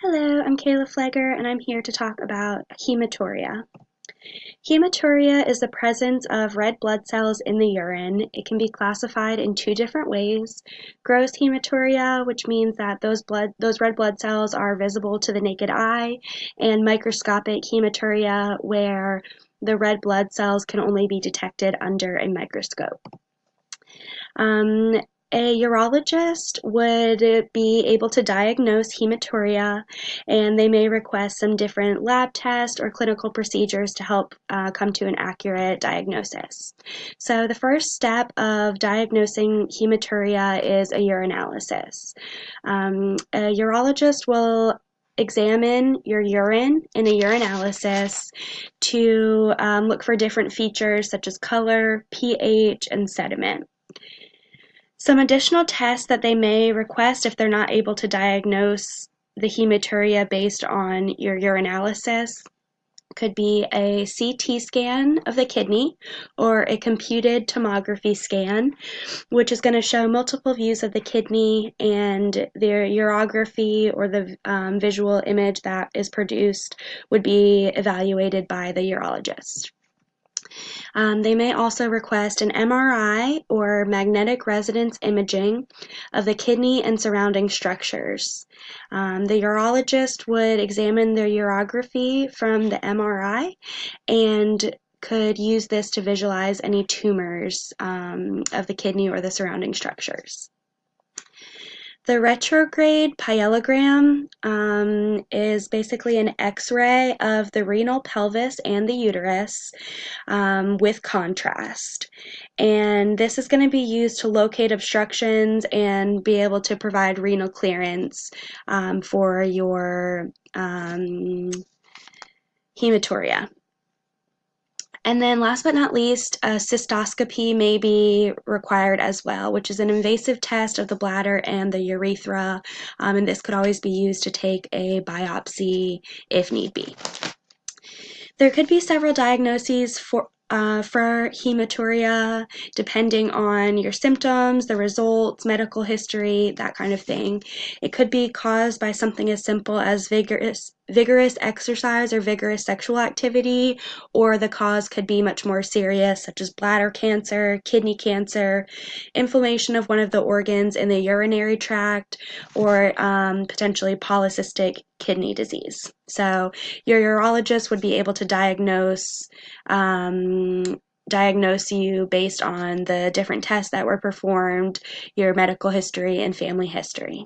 Hello, I'm Kayla Flegger, and I'm here to talk about hematuria. Hematuria is the presence of red blood cells in the urine. It can be classified in two different ways. Gross hematuria, which means that those red blood cells are visible to the naked eye, and microscopic hematuria, where the red blood cells can only be detected under a microscope. Um, a urologist would be able to diagnose hematuria, and they may request some different lab tests or clinical procedures to help come to an accurate diagnosis. So the first step of diagnosing hematuria is a urinalysis. A urologist will examine your urine in a urinalysis to look for different features such as color, pH, and sediment. Some additional tests that they may request if they're not able to diagnose the hematuria based on your urinalysis could be a CT scan of the kidney or a computed tomography scan, which is going to show multiple views of the kidney, and their urography or the visual image that is produced would be evaluated by the urologist. They may also request an MRI or magnetic resonance imaging of the kidney and surrounding structures. The urologist would examine the urography from the MRI and could use this to visualize any tumors of the kidney or the surrounding structures. The retrograde pyelogram is basically an X-ray of the renal pelvis and the uterus with contrast. And this is going to be used to locate obstructions and be able to provide renal clearance for your hematuria. And then last but not least, a cystoscopy may be required as well, which is an invasive test of the bladder and the urethra, and this could always be used to take a biopsy if need be. There could be several diagnoses for hematuria, depending on your symptoms, the results, medical history, that kind of thing. It could be caused by something as simple as vigorous exercise or vigorous sexual activity, or the cause could be much more serious, such as bladder cancer, kidney cancer, inflammation of one of the organs in the urinary tract, or potentially polycystic kidney disease. So your urologist would be able to diagnose you based on the different tests that were performed, your medical history, and family history.